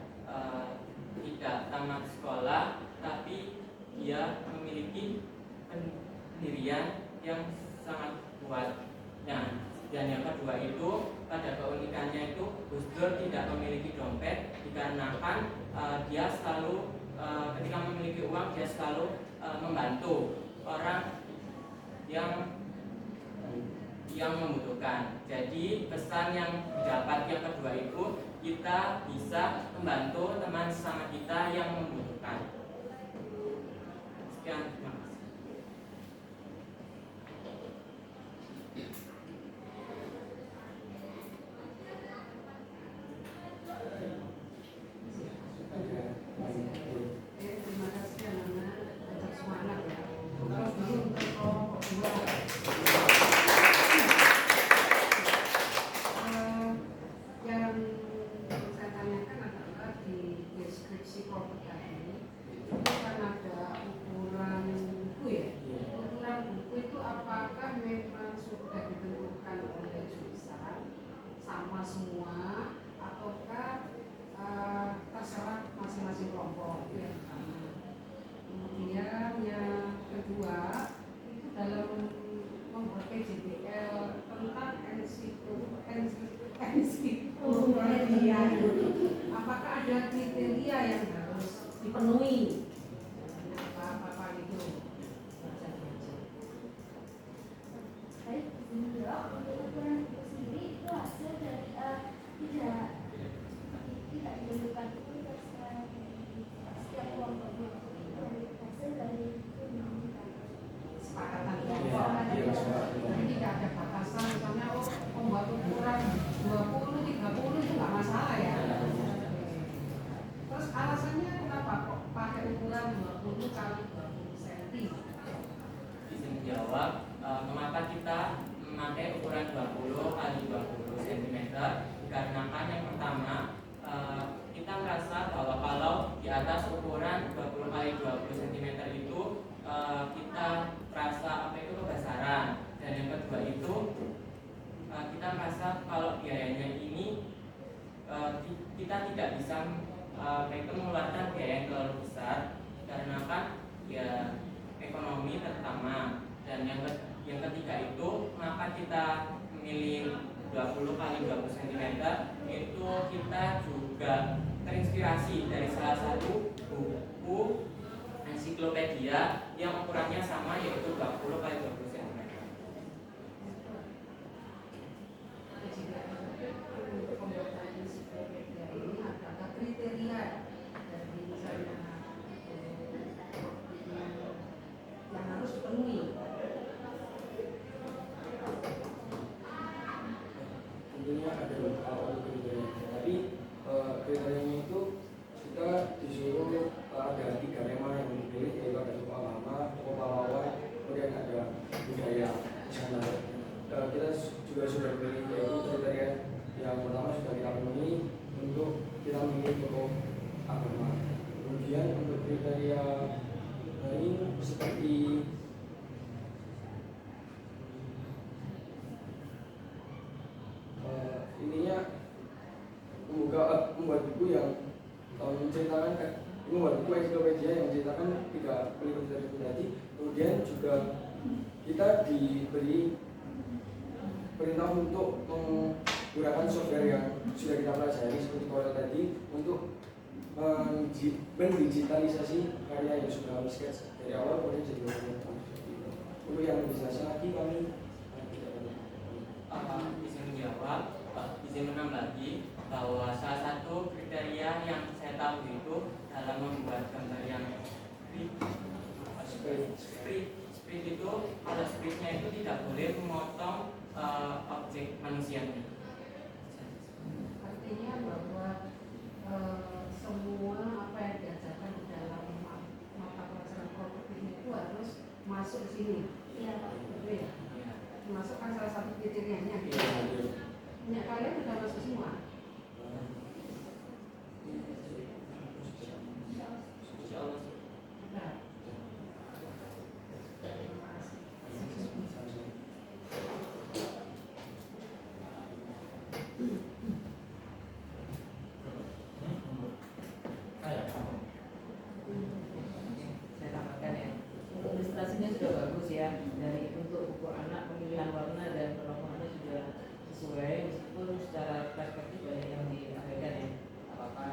tamat sekolah, tapi dia memiliki pendirian yang sangat kuat. Dan yang kedua itu, pada keunikannya itu Gus Dur tidak memiliki dompet, dikarenakan dia selalu ketika memiliki uang dia selalu membantu orang yang membutuhkan. Jadi pesan yang didapat yang kedua itu, kita bisa membantu teman sesama kita yang membutuhkan. Sekian, terima kasih. Terima kasih anak-anak untuk semangat ya. Terus dulu untuk kelompok 2. Yang saya tanyakan adalah di deskripsi kelompok tadi itu kan ada ukuran buku ya. Ukuran buku itu apakah memang sudah ditentukan oleh jurusan sama semua ataukah terserah masing-masing kelompok? Itu yang pertama. Kemudian yang kedua itu dalam membuat PJBL tentang ensiklopedia, apakah ada kriteria yang harus dipenuhi? Apa itu? Baik, untuk ukuran buku sendiri itu hasil dari tidak ditentukan itu terserah setiap kelompok buku itu hasil dari Kesepakatan kelompok. Jadi tidak ada batasan, misalnya membuat ukuran 20, 30 itu nggak masalah ya. Terus alasannya kenapa kok pakai ukuran 20 kali 20 cm? Bisa menjawab mengapa kita memakai ukuran 20 kali 20 cm. Dikarenakan yang pertama, kita merasa bahwa kalau di atas ukuran 20 kali 20 cm itu kita merasa kebesaran. Dan yang kedua itu kita merasa kalau biayanya ini kita tidak bisa mengeluarkan biaya yang terlalu besar, karena kan ya ekonomi terutama. Dan yang ketiga itu, maka kita memilih 20 kali 20 cm itu kita juga terinspirasi dari salah satu buku ensiklopedia yang ukurannya sama, yaitu 20 kali 20 cm. Untuk pembuatan ensiklopedia ini ada kriteria dari misalnya yang harus dipenuhi. Tentunya ada beberapa kriteria, tapi kriterianya itu kita disuruh ada 3 tema yang dipilih, yaitu ada suku agama, suku pahlawan, kemudian ada budaya di sana. Kita juga sudah memilih yaitu kriteria yang pertama sudah kita penuhi untuk kita memilih tokoh agama. Kemudian untuk kriteria lain seperti intinya membuat buku yang menceritakan membuat buku ensiklopedia yang menceritakan 3 pelikur tersebut tadi. Kemudian juga kita diberi perintah untuk menggunakan software yang sudah kita pelajari seperti Corel tadi untuk mendigitalisasi karya yang sudah kami sketch dari awal kemudian jadi dokumen. Untuk yang lebih jelasnya lagi kami tidak bahwa salah satu kriteria yang saya tahu itu dalam membuat gambar yang sprint itu, kalau sprintnya itu tidak boleh memotong objek manusianya. Artinya bahwa semua apa yang diajarkan di dalam mata pelajaran properti itu harus masuk ke sini. Iya, Pak. Betul ya? Dimasukkan salah satu kriterianya. Punya kalian sudah masuk semua. Nah. Terima kasih. Saya tambahkan ya, untuk ilustrasinya sudah bagus ya, dari untuk buku anak pemilihan warna dan peromongannya sudah sesuai, meskipun secara perspektif banyak yang diabaikan ya. Apa-apa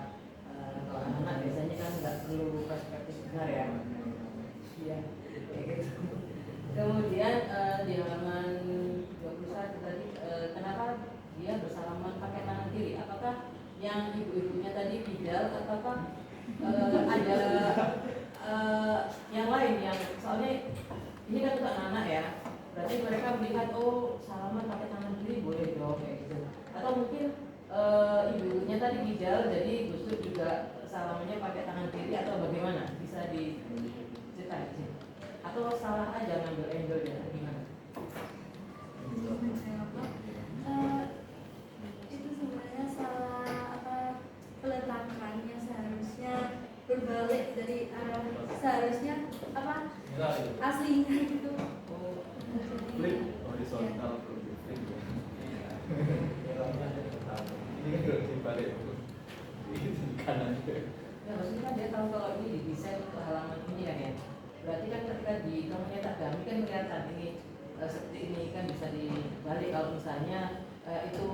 kalau anak-anak biasanya kan nggak perlu perspektif benar ya. Iya, kayak gitu. Kemudian di halaman 21 tadi, kenapa dia bersalaman pakai tangan kiri? Apakah yang ibu-ibunya tadi bidal ataukah ada yang lain yang soalnya ini kan untuk anak-anak ya, berarti mereka melihat oh salaman pakai tangan kiri boleh dong kayak gitu, atau mungkin ibu-ibunya tadi bidal jadi Gus Dur juga salamannya pakai tangan kiri atau bagaimana, bisa diceritain atau salah aja ngambil angle-nya atau gimana? Itu sebenarnya salah peletakannya, seharusnya berbalik dari arah seharusnya aslinya gitu. Flip horizontal flip ya. Ini kan harus dibalik di kanan. Ya maksudnya kan dia tahu kalau ini didesain untuk halaman ini kan ya, berarti kan ketika di kamu nyetak gambar kan kelihatan ini seperti ini kan bisa dibalik kalau misalnya itu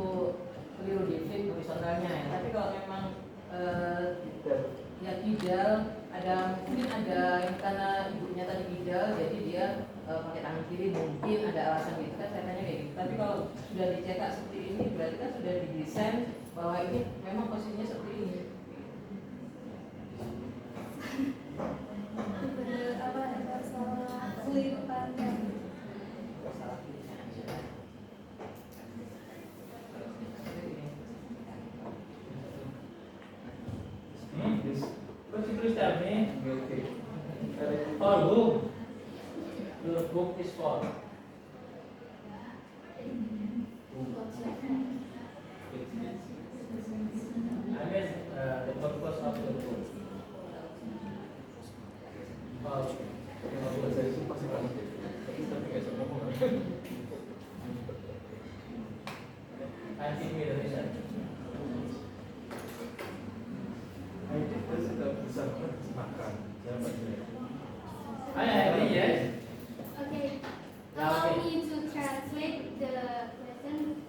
keliru di flip horizontalnya ya. Tapi kalau memang ya kidal, ada mungkin ada karena ibunya tadi kidal jadi dia pakai tangan kiri, mungkin ada alasan gitu kan saya tanya kayak gitu. Tapi kalau sudah dicetak seperti ini berarti kan sudah didesain bahwa ini memang posisinya seperti ini. Ada salah keliruannya. What did you tell me? Okay. For who? Your book is for. I mean, the purpose of the book. Kalau saya itu pasti banget ya. Tapi nggak bisa ngomong. And give me the reason. Kita sudah bisa makan. Siapa sih? I agree, yes. Okay. Allow me to translate the question,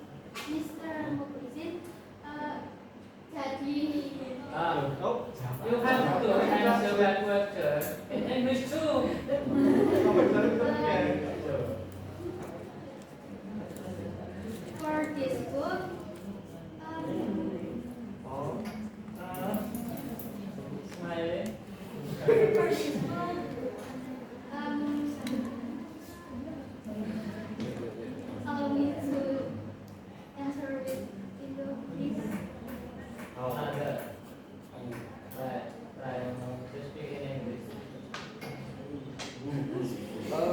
Mr. Mukrizin. Jadi Oh, You have to answer that question in English too. for this book, Smiling. for this book, allow me to answer it in the please. Other. Right. Just speak in English. For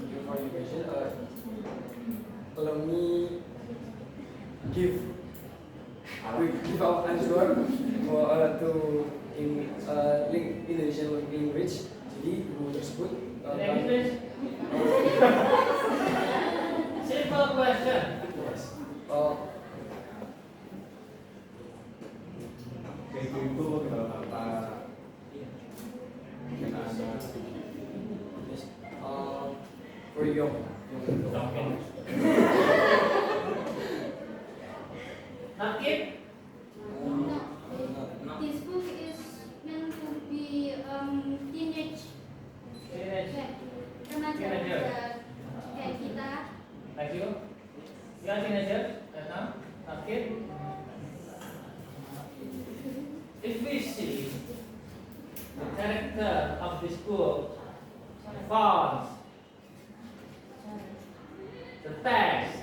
your question, allow me give our answer for to in Indonesian language. Jadi ibu tersebut In English. Simple question. kayak ibu kenal apa? Kenal anak. for your Nakib. No, this book is meant to be teenage, Teenage. kayak remaja Teenager. kayak kita. Like you. You are teenagers right now? Okay. If we see the character of this book, the fonts, the text,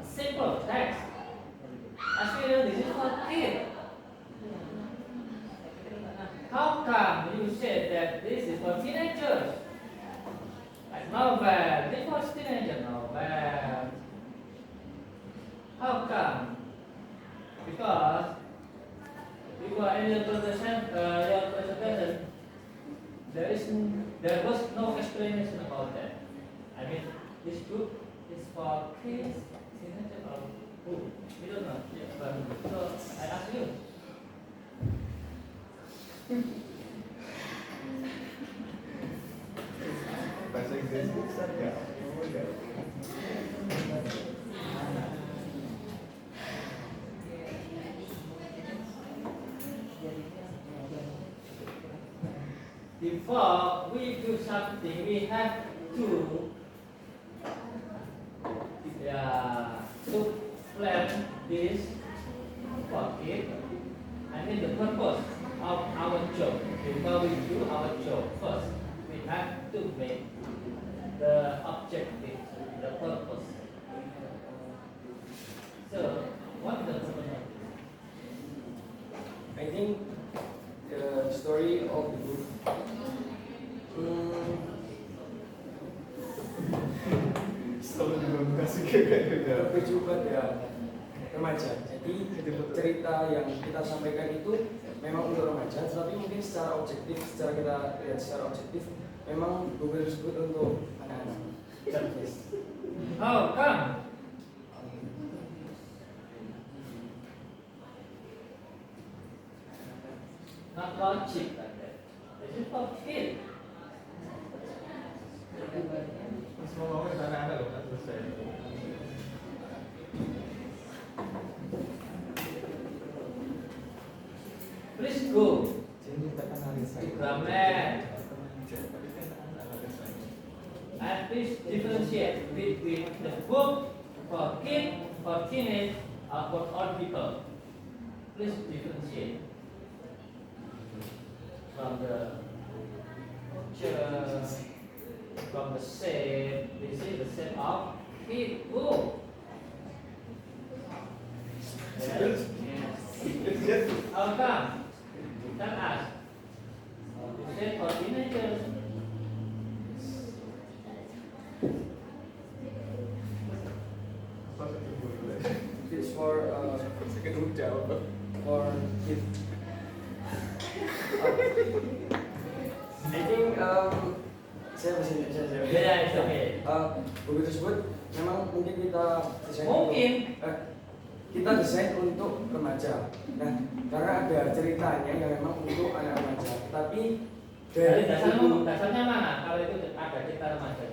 a simple text, as we know this is for kids. How come you said that this is for teenagers? Like novel, this was teenager novel. How come? Because before in your presentation, there was no explanation about that. I mean, this book is for kids, teenagers, or who? We don't know. So I ask you. Bahasa Inggris bisa nggak? Oh, enggak. Before we do something, we have to plan this for it. I mean the purpose of our job. Before we do our job first, we have to make the objective, the purpose. So, what is the purpose of this? I think the story of the book Selalu juga kasih kayak gitu. lebih pada remaja. Jadi cerita yang kita sampaikan itu memang untuk remaja, tapi mungkin secara objektif, secara kita lihat secara objektif, memang buku tersebut untuk anak-anak. How come? Not logic like that. This is for kids. Semua ngomongin anak-anak loh, kan selesai. Please go to grammar and please differentiate between the book for kids, for teenage, or for old people. Please differentiate from the picture, from the shape. This is the shape of kid book. Yes. Yes. How come? Tell us. You said for teenagers. It's for kids. I think saya bahasa Indonesia saja. Yeah, it's okay. Buku tersebut memang mungkin kita desain Mungkin. kita desain untuk remaja. Nah, karena ada ceritanya yang memang untuk anak remaja. Tapi dari dasarnya mana? Kalau itu ada cerita remaja.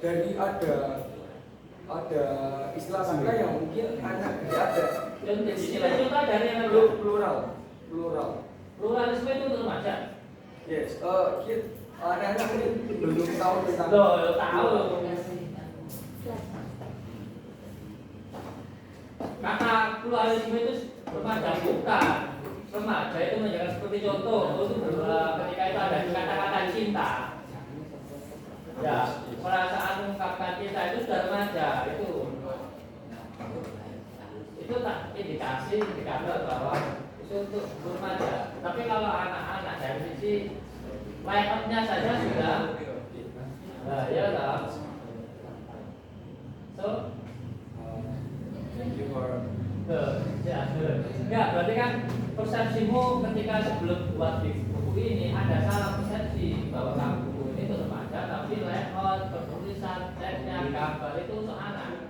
dari ada istilah kata yang mungkin anak tidak ada. Contoh dari yang pluralisme itu untuk remaja. Yes, anak-anak mungkin belum tahu tentang. Loh, tahu. Kata pluralisme itu remaja bukan. Remaja itu menjaga seperti contoh itu ketika itu ada kata-kata cinta. Ya, perasaan mengungkapkan cinta itu sudah remaja itu tak indikator bahwa itu untuk remaja. Tapi kalau anak-anak dari sisi layoutnya saja sudah, nah ya lah. So, Thank you for. Enggak, berarti kan persepsimu ketika sebelum buat buku ini ada salah persepsi bahwa kamu buku ini untuk remaja, tapi layout, penulisan, teksnya, gambar itu untuk anak.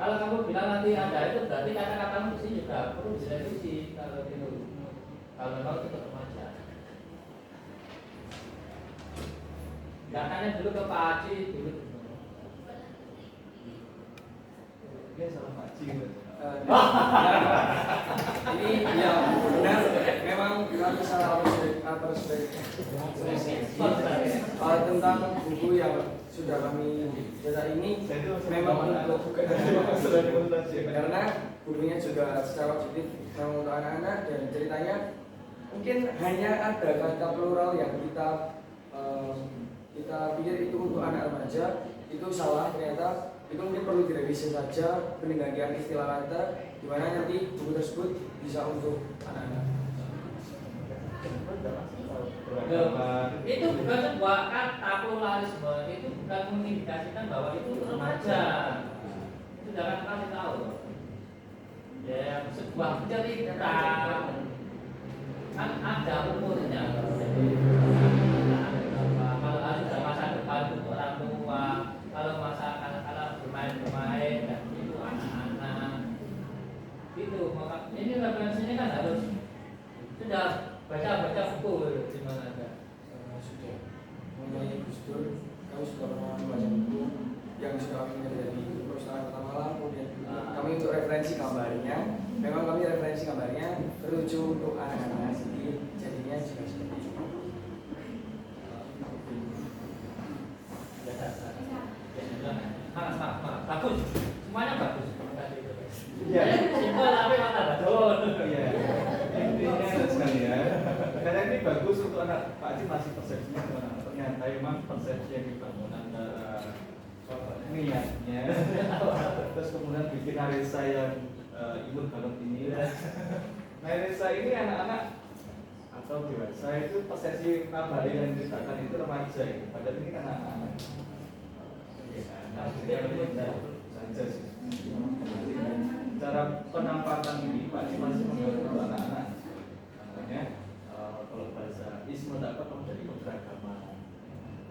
Kalau kamu bilang nanti ada itu, berarti kata-katamu di sini juga perlu direvisi kalau itu. Kalau memang itu untuk remaja. Enggak tanya dulu ke Pak Haji dulu. Dia salah maci gitu. Ini ya benar, memang kami salah tentang buku yang sudah kami cetak ini memang untuk karena bukunya juga secara objektif memang untuk anak-anak dan ceritanya mungkin hanya ada kata plural yang kita pikir itu untuk anak remaja, itu salah ternyata. Itu mungkin perlu direvisi saja penggantian istilah kata di mana nanti buku tersebut bisa untuk anak-anak. Itu bukan sebuah kata pluralisme, itu bukan mengindikasikan bahwa itu remaja. Itu jangan kasih tahu. Ya, sebuah cerita kan ada umurnya. Jadi kalau ada masa depan untuk orang tua, kalau masa anak-anak bermain-bermain dan itu anak-anak itu maka ini referensinya kan harus sudah baca buku di mana aja. Sudah mengenai Gus Dur, kami sudah pernah membaca buku yang sudah kami dari perusahaan Kota Malang, kemudian kami untuk referensi gambarnya, memang kami referensi gambarnya terlucu untuk anak-anak, jadinya juga seperti itu. Bagus, semuanya bagus. Iya. Simpel tapi mata betul. Iya. Intinya sekali ya. Karena ini bagus untuk anak Pak Haji masih persepsinya kemana. Ternyata memang persepsi yang dibangun antara niatnya, terus kemudian bikin Arisa yang ikut banget ini. Nah Arisa ini anak-anak atau dewasa itu persepsi nabari yang diceritakan itu remaja itu. Padahal ini kan anak-anak. Saja sih. Cara penampatan ini Pak Haji masih mengatur anak-anak. Makanya kalau bahasa Isma dapat menjadi keberagaman.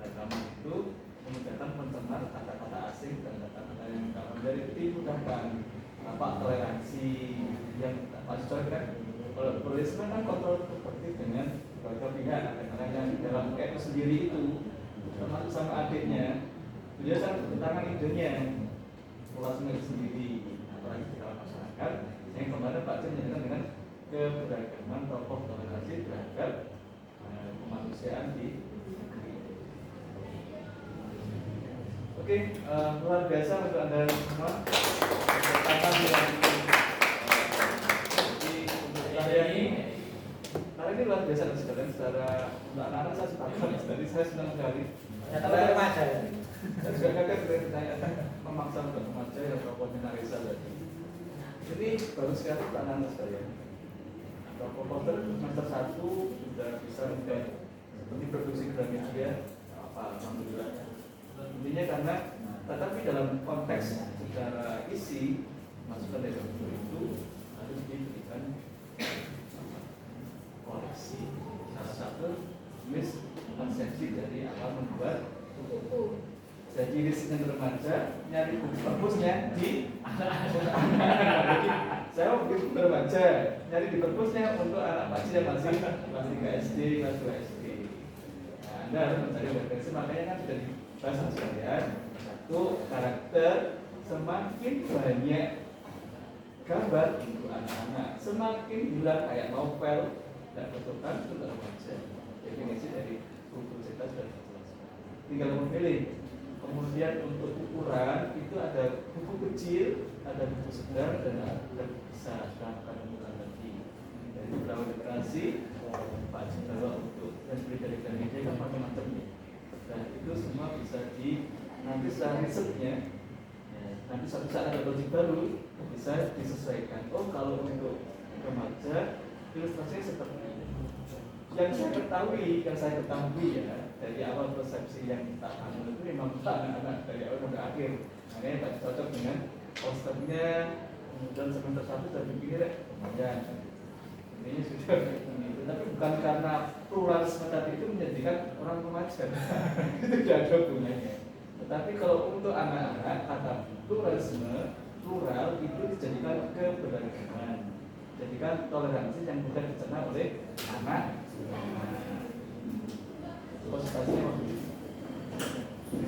Keberagaman itu memudahkan mencerna kata-kata asing dan kata-kata yang tak menjadi dimudahkan. Apa toleransi yang masih coba kan? Kalau pluralisme kan kontrol seperti dengan beberapa pihak, kadang-kadang yang dalam kayak sendiri itu termasuk sama adiknya. Dia sangat bertentangan idenya pluralisme sendiri, apalagi di dalam masyarakat yang kemarin Pak Cem menyatakan dengan keberagaman tokoh toleransi terhadap kemanusiaan di negeri. Oke, luar biasa untuk Anda semua. Hari ini luar biasa sekalian secara anak-anak saya sepakat. Tadi saya senang sekali. Ternyata remaja ya. Saya juga kaget ketika ditanya memaksa untuk remaja yang tokohnya Arisa tadi. Ini baru sekali untuk anak-anak sekalian. Tokoh Potter semester 1 sudah bisa sudah seperti produksi Gramedia apa alhamdulillah. Intinya karena tetapi dalam konteks secara isi masukan dari buku itu harus diberikan koreksi. Salah satu miskonsepsi dari awal membuat buku. Jadi listener remaja nyari buku perpusnya di anak-anak. Saya waktu remaja nyari di perpusnya untuk anak Pak yang masih kelas 3 SD, kelas 2 SD. Nah, Anda harus mencari referensi, makanya kan sudah dibahas sekalian. Satu, karakter semakin banyak gambar untuk anak-anak, semakin hilang kayak novel dan bentukan itu remaja. Definisi dari buku cerita sudah dijelaskan. Tinggal memilih. Kemudian untuk ukuran itu ada buku kecil, ada buku sedang, dan ada buku besar. Akan menemukan lagi dari beberapa literasi Pak Haji bawa untuk dan dari media kan macam-macam ya. Dan itu semua bisa nanti setelah risetnya, nanti suatu saat ada project baru bisa disesuaikan. Oh kalau untuk remaja ilustrasinya seperti ini. Yang saya ketahui ya dari awal persepsi yang kita ambil itu memang anak-anak dari awal sampai akhir. Makanya tak cocok dengan posternya, kemudian semester 1 sudah dipikir kemudian ini sudah begitu. Tapi bukan karena pluralisme tadi itu menjadikan orang remaja. Itu tidak ada gunanya. Tetapi kalau untuk anak-anak kata pluralisme, plural itu dijadikan keberagaman. Jadikan toleransi yang mudah dicerna oleh anak. Konsultasinya waktu itu.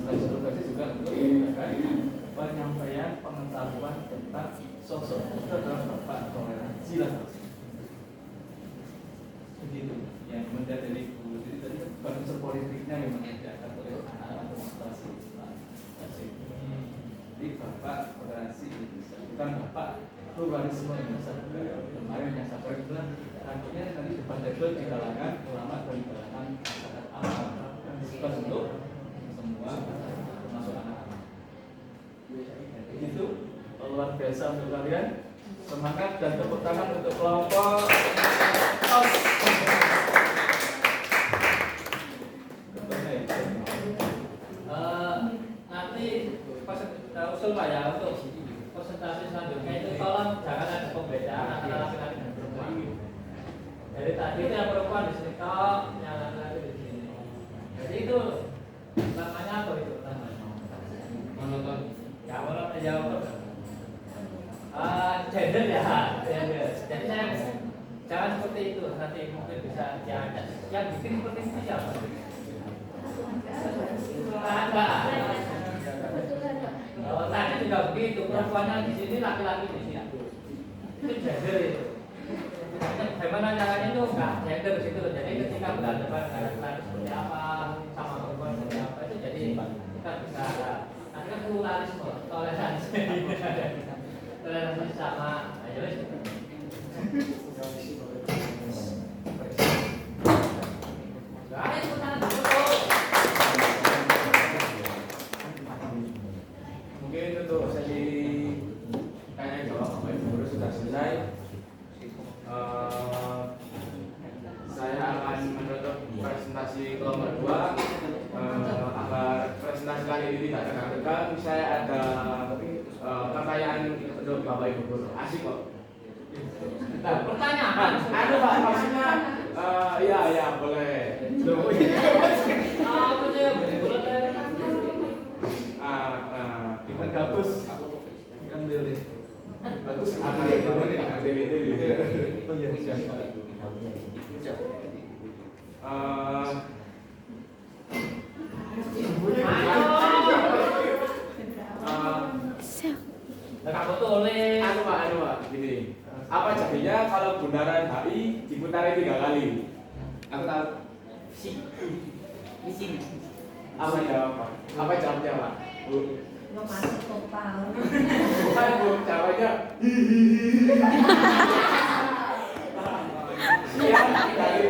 Konsultasi juga untuk penyampaian pengetahuan tentang sosok itu adalah bapak toleransi lah. Begitu. Yang kemudian dari guru jadi tadi kan unsur politiknya memang diangkat oleh anak-anak demonstrasi. Jadi bapak toleransi Indonesia, bukan bapak pluralisme Indonesia. Kemarin yang saya bilang, akhirnya nanti debat debat di kalangan ulama dan di kalangan masyarakat awam. Bukan untuk semua, termasuk anak-anak. Begitu, luar biasa untuk kalian. Semangat dan tepuk tangan untuk kelompok OS. Nanti usul Pak ya untuk presentasi selanjutnya itu tolong jangan ada pembedaan antara laki-laki dan perempuan. Jadi tadi itu yang perempuan di sini kok, yang laki-laki di sini. Jadi itu namanya apa itu namanya? Monoton. Ya monoton jawab. Gender ya, gender. Jadi saya jangan seperti itu, nanti mungkin bisa diajak. Yang bikin seperti itu siapa? Ada. Oh, tadi juga begitu, perempuannya di sini, laki-laki di sini. Itu gender itu. Bagaimana caranya itu enggak gender di situ. Jadi ketika berhadapan dengan laki-laki seperti apa, sama perempuan seperti apa, itu jadi kita bisa. Nanti kan pluralisme, toleransi. Toleransi sama. Ayo. Mungkin untuk sesi tanya jawab Bapak Ibu Guru sudah selesai. Saya akan menutup presentasi kelompok 2. Agar presentasi kali ini tidak tegang-tegang, saya ada pertanyaan untuk Bapak Ibu Guru. Asik kok. Nah, pertanyaan. Anu Pak, maksudnya ya boleh. Apa sih? Iman gabus, kan dili. Bagus apa itu ini Oh iya, siapa? Enggak betul Anu Pak, gini. Apa jadinya kalau bundaran HI diputari 3 kali? Aku tahu. Misi. Apa jawab? Apa jawabnya Pak? Bu. Lo masuk total. Bukan Bu, jawabnya hihihi. Sekian dari